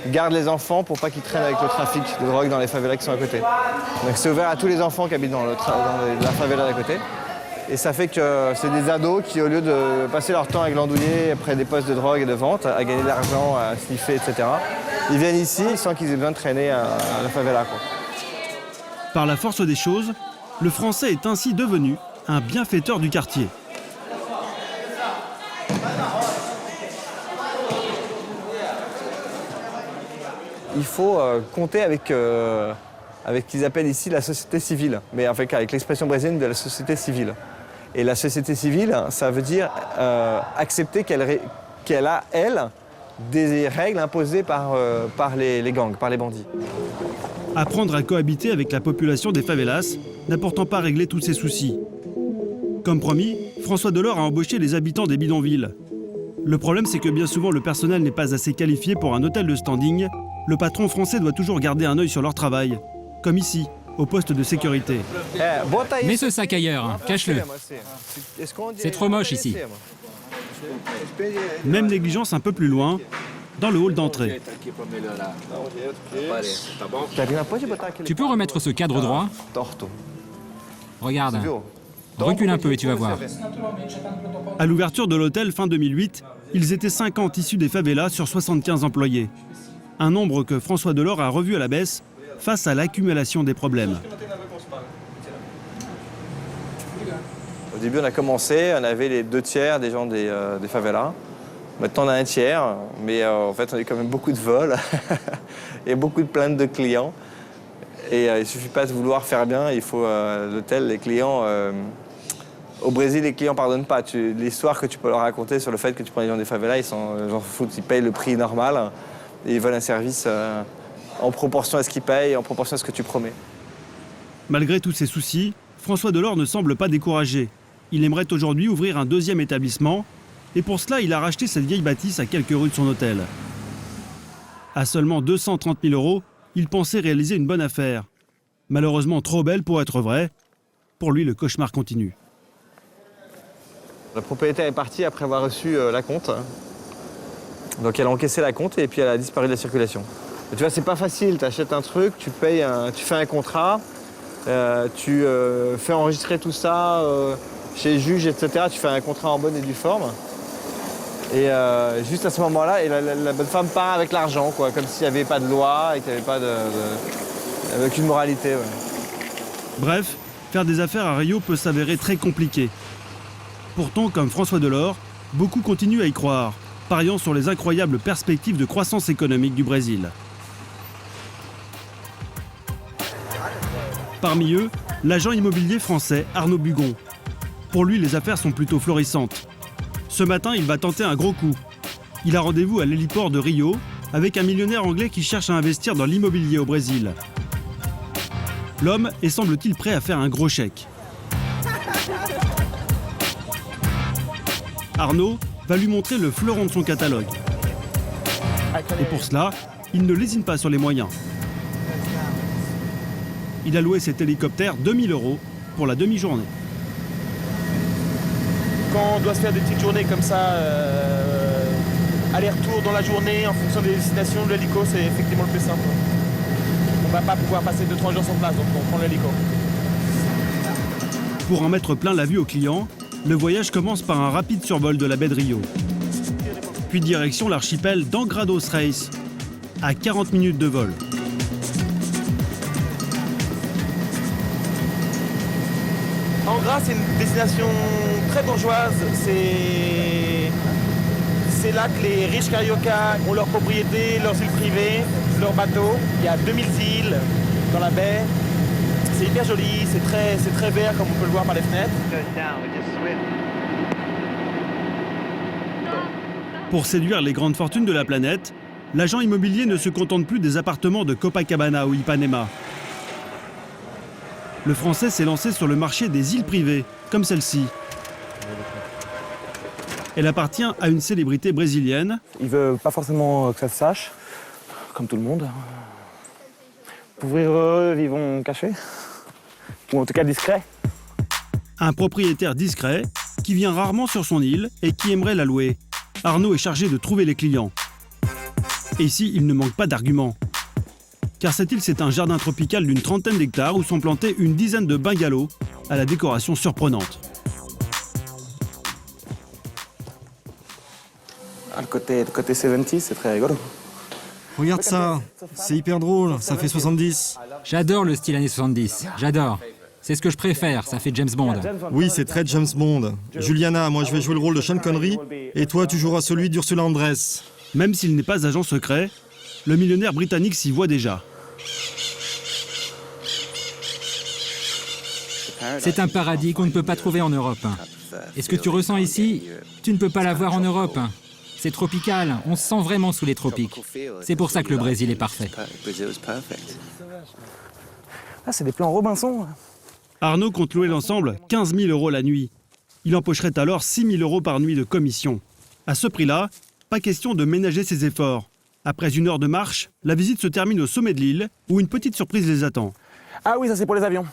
garde les enfants pour pas qu'ils traînent avec le trafic de drogue dans les favelas qui sont à côté. Donc c'est ouvert à tous les enfants qui habitent dans la favela d'à côté. Et ça fait que c'est des ados qui, au lieu de passer leur temps à glandouiller près des postes de drogue et de vente, à gagner de l'argent, à sniffer, etc., ils viennent ici sans qu'ils aient besoin de traîner à la favela, quoi. Par la force des choses, le Français est ainsi devenu un bienfaiteur du quartier. Il faut compter avec ce qu'ils appellent ici la société civile, mais en fait avec l'expression brésilienne de la société civile. Et la société civile, ça veut dire accepter qu'elle a, elle, des règles imposées par les gangs, par les bandits. Apprendre à cohabiter avec la population des favelas n'a pourtant pas réglé tous ses soucis. Comme promis, François Delors a embauché les habitants des bidonvilles. Le problème, c'est que bien souvent, le personnel n'est pas assez qualifié pour un hôtel de standing. Le patron français doit toujours garder un œil sur leur travail, comme ici, au poste de sécurité. Mets ce sac ailleurs, cache-le. C'est trop moche ici. Même négligence un peu plus loin, dans le hall d'entrée. Tu peux remettre ce cadre droit ? Regarde. Recule un peu et tu vas voir. À l'ouverture de l'hôtel fin 2008, ils étaient 50 issus des favelas sur 75 employés. Un nombre que François Delors a revu à la baisse face à l'accumulation des problèmes. Au début, on a commencé, on avait les 2 tiers des gens des favelas. Maintenant, on a 1 tiers, mais en fait, on a quand même beaucoup de vols et beaucoup de plaintes de clients. Et il ne suffit pas de vouloir faire bien, il faut l'hôtel, les clients... Au Brésil, les clients ne pardonnent pas. L'histoire que tu peux leur raconter sur le fait que tu prends les gens des favelas, ils s'en foutent, ils payent le prix normal et ils veulent un service en proportion à ce qu'ils payent, en proportion à ce que tu promets. Malgré tous ces soucis, François Delors ne semble pas découragé. Il aimerait aujourd'hui ouvrir un 2e établissement et pour cela, il a racheté cette vieille bâtisse à quelques rues de son hôtel. À seulement 230 000 €, il pensait réaliser une bonne affaire. Malheureusement trop belle pour être vraie, pour lui le cauchemar continue. La propriétaire est partie après avoir reçu l'acompte. Donc elle a encaissé l'acompte et puis elle a disparu de la circulation. Et tu vois, c'est pas facile, tu achètes un truc, tu fais un contrat, tu fais enregistrer tout ça chez les juges, etc. Tu fais un contrat en bonne et due forme. Et juste à ce moment-là, la bonne femme part avec l'argent, quoi, comme s'il n'y avait pas de loi et qu'il n'y avait pas aucune moralité. Ouais. Bref, faire des affaires à Rio peut s'avérer très compliqué. Pourtant, comme François Delors, beaucoup continuent à y croire, pariant sur les incroyables perspectives de croissance économique du Brésil. Parmi eux, l'agent immobilier français Arnaud Bugon. Pour lui, les affaires sont plutôt florissantes. Ce matin, il va tenter un gros coup. Il a rendez-vous à l'héliport de Rio avec un millionnaire anglais qui cherche à investir dans l'immobilier au Brésil. L'homme est, semble-t-il, prêt à faire un gros chèque. Arnaud va lui montrer le fleuron de son catalogue. Et pour cela, il ne lésine pas sur les moyens. Il a loué cet hélicoptère 2 000 € pour la demi-journée. Quand on doit se faire des petites journées comme ça, aller-retour dans la journée en fonction des destinations, l'hélico c'est effectivement le plus simple. On ne va pas pouvoir passer 2-3 jours sur place, donc on prend l'hélico. Pour en mettre plein la vue aux clients, le voyage commence par un rapide survol de la baie de Rio. Puis direction l'archipel d'Angra dos Reis, à 40 minutes de vol. Angra, c'est une destination très bourgeoise. C'est là que les riches cariocas ont leurs propriétés, leurs îles privées, leurs bateaux. Il y a 2000 îles dans la baie. C'est hyper joli, c'est très vert comme on peut le voir par les fenêtres. Pour séduire les grandes fortunes de la planète, l'agent immobilier ne se contente plus des appartements de Copacabana ou Ipanema. Le Français s'est lancé sur le marché des îles privées, comme celle-ci. Elle appartient à une célébrité brésilienne. Il veut pas forcément que ça se sache, comme tout le monde. Pour vivre, vivons cachés, ou en tout cas discrets. Un propriétaire discret qui vient rarement sur son île et qui aimerait la louer. Arnaud est chargé de trouver les clients. Et ici, il ne manque pas d'arguments. Car cette île, c'est un jardin tropical d'une 30aine d'hectares où sont plantés une dizaine de bungalows à la décoration surprenante. Le côté 70, c'est très rigolo. Regarde ça, c'est hyper drôle, ça fait 70. J'adore le style années 70, j'adore. C'est ce que je préfère, ça fait James Bond. Oui, c'est très James Bond. Juliana, moi je vais jouer le rôle de Sean Connery, et toi tu joueras celui d'Ursula Andress. Même s'il n'est pas agent secret, le millionnaire britannique s'y voit déjà. C'est un paradis qu'on ne peut pas trouver en Europe. Et ce que tu ressens ici, tu ne peux pas l'avoir en Europe. C'est tropical, on se sent vraiment sous les tropiques. C'est pour ça que le Brésil est parfait. Ah, c'est des plans Robinson. Arnaud compte louer l'ensemble 15 000 € la nuit. Il empocherait alors 6 000 € par nuit de commission. À ce prix-là, pas question de ménager ses efforts. Après 1 heure de marche, la visite se termine au sommet de l'île, où une petite surprise les attend. Ah oui, ça c'est pour les avions.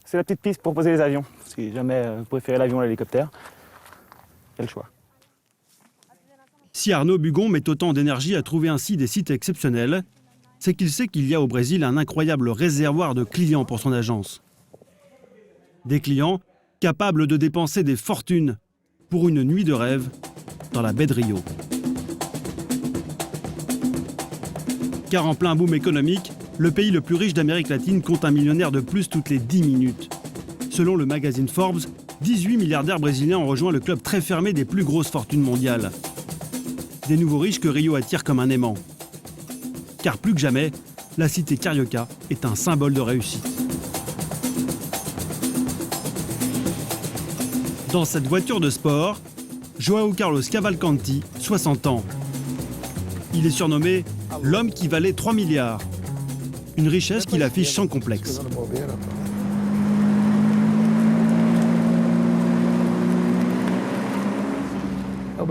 C'est la petite piste pour poser les avions. Si jamais vous préférez l'avion à l'hélicoptère, il y a le choix. Si Arnaud Bugon met autant d'énergie à trouver ainsi des sites exceptionnels, c'est qu'il sait qu'il y a au Brésil un incroyable réservoir de clients pour son agence. Des clients capables de dépenser des fortunes pour une nuit de rêve dans la baie de Rio. Car en plein boom économique, le pays le plus riche d'Amérique latine compte un millionnaire de plus toutes les 10 minutes. Selon le magazine Forbes, 18 milliardaires brésiliens ont rejoint le club très fermé des plus grosses fortunes mondiales. Des nouveaux riches que Rio attire comme un aimant. Car plus que jamais, la cité Carioca est un symbole de réussite. Dans cette voiture de sport, João Carlos Cavalcanti, 60 ans. Il est surnommé « l'homme qui valait 3 milliards ». Une richesse qu'il affiche sans complexe. Au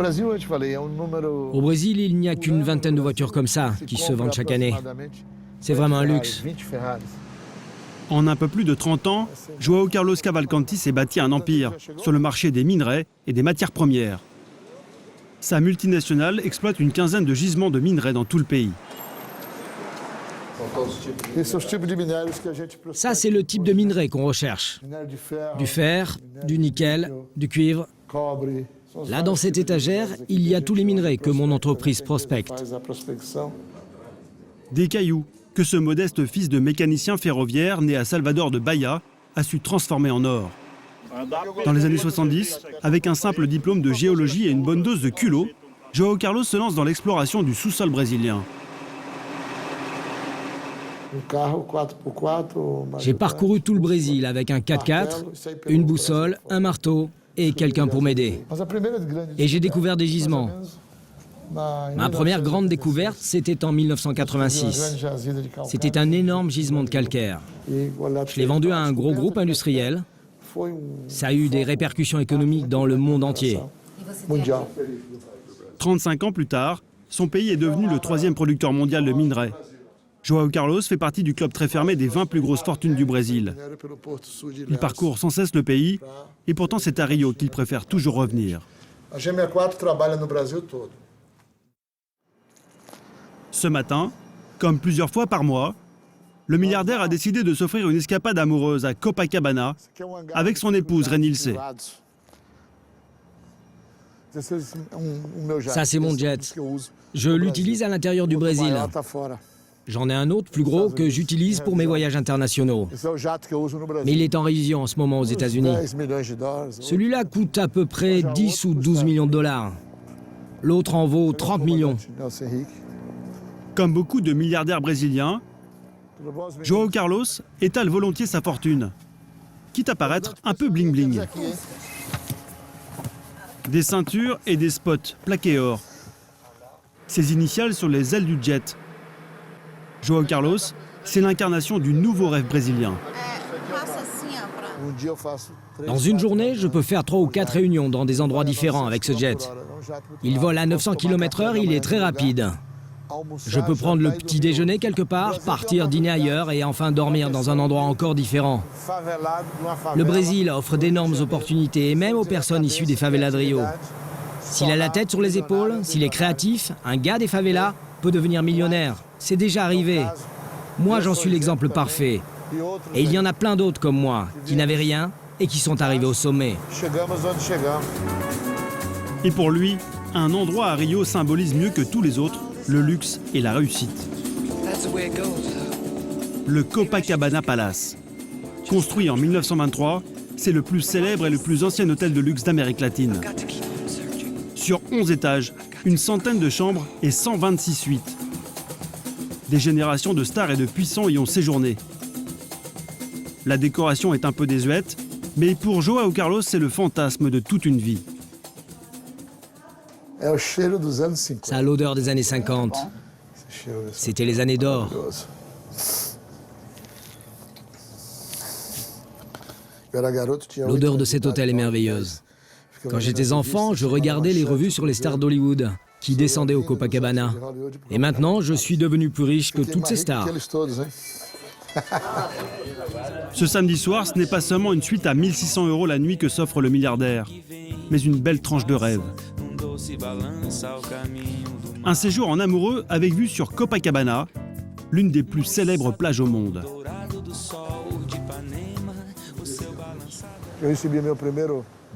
Brésil, il n'y a qu'une vingtaine de voitures comme ça qui se vendent chaque année. C'est vraiment un luxe. En un peu plus de 30 ans, João Carlos Cavalcanti s'est bâti un empire sur le marché des minerais et des matières premières. Sa multinationale exploite une quinzaine de gisements de minerais dans tout le pays. Ça, c'est le type de minerai qu'on recherche. Du fer, du nickel, du cuivre. Là, dans cette étagère, il y a tous les minerais que mon entreprise prospecte. Des cailloux que ce modeste fils de mécanicien ferroviaire né à Salvador de Bahia a su transformer en or. Dans les années 70, avec un simple diplôme de géologie et une bonne dose de culot, João Carlos se lance dans l'exploration du sous-sol brésilien. J'ai parcouru tout le Brésil avec un 4x4, une boussole, un marteau et quelqu'un pour m'aider. Et j'ai découvert des gisements. Ma première grande découverte, c'était en 1986. C'était un énorme gisement de calcaire. Je l'ai vendu à un gros groupe industriel. Ça a eu des répercussions économiques dans le monde entier. 35 ans plus tard, son pays est devenu le 3e producteur mondial de minerais. João Carlos fait partie du club très fermé des 20 plus grosses fortunes du Brésil. Il parcourt sans cesse le pays, et pourtant c'est à Rio qu'il préfère toujours revenir. Ce matin, comme plusieurs fois par mois, le milliardaire a décidé de s'offrir une escapade amoureuse à Copacabana avec son épouse Renilce. Ça, c'est mon jet. Je l'utilise à l'intérieur du Brésil. J'en ai un autre plus gros que j'utilise pour mes voyages internationaux. Mais il est en révision en ce moment aux États-Unis. Celui-là coûte à peu près 10 ou 12 millions de dollars. L'autre en vaut 30 millions. Comme beaucoup de milliardaires brésiliens, João Carlos étale volontiers sa fortune, quitte à paraître un peu bling-bling. Des ceintures et des spots plaqués or. Ses initiales sur les ailes du jet. João Carlos, c'est l'incarnation du nouveau rêve brésilien. Dans une journée, je peux faire 3 ou 4 réunions dans des endroits différents avec ce jet. Il vole à 900 km/h, il est très rapide. Je peux prendre le petit déjeuner quelque part, partir dîner ailleurs et enfin dormir dans un endroit encore différent. Le Brésil offre d'énormes opportunités, et même aux personnes issues des favelas de Rio. S'il a la tête sur les épaules, s'il est créatif, un gars des favelas peut devenir millionnaire. C'est déjà arrivé. Moi, j'en suis l'exemple parfait. Et il y en a plein d'autres comme moi, qui n'avaient rien et qui sont arrivés au sommet. Et pour lui, un endroit à Rio symbolise mieux que tous les autres le luxe et la réussite. Le Copacabana Palace. Construit en 1923, c'est le plus célèbre et le plus ancien hôtel de luxe d'Amérique latine. Sur 11 étages, une centaine de chambres et 126 suites. Des générations de stars et de puissants y ont séjourné. La décoration est un peu désuète, mais pour João Carlos, c'est le fantasme de toute une vie. Ça a l'odeur des années 50. C'était les années d'or. L'odeur de cet hôtel est merveilleuse. Quand j'étais enfant, je regardais les revues sur les stars d'Hollywood qui descendaient au Copacabana. Et maintenant, je suis devenu plus riche que toutes ces stars. Ce samedi soir, ce n'est pas seulement une suite à 1 600 € la nuit que s'offre le milliardaire, mais une belle tranche de rêve. Un séjour en amoureux avec vue sur Copacabana, l'une des plus célèbres plages au monde.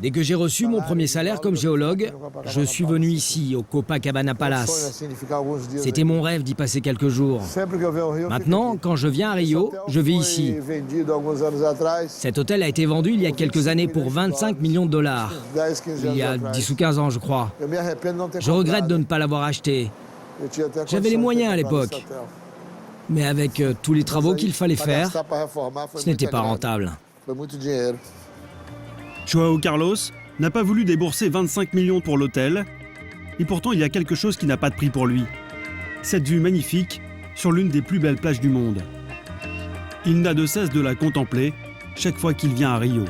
Dès que j'ai reçu mon premier salaire comme géologue, je suis venu ici, au Copacabana Palace. C'était mon rêve d'y passer quelques jours. Maintenant, quand je viens à Rio, je vis ici. Cet hôtel a été vendu il y a quelques années pour 25 millions de dollars. Il y a 10 ou 15 ans, je crois. Je regrette de ne pas l'avoir acheté. J'avais les moyens à l'époque. Mais avec tous les travaux qu'il fallait faire, ce n'était pas rentable. Joao Carlos n'a pas voulu débourser 25 millions pour l'hôtel, et pourtant il y a quelque chose qui n'a pas de prix pour lui. Cette vue magnifique sur l'une des plus belles plages du monde. Il n'a de cesse de la contempler chaque fois qu'il vient à Rio.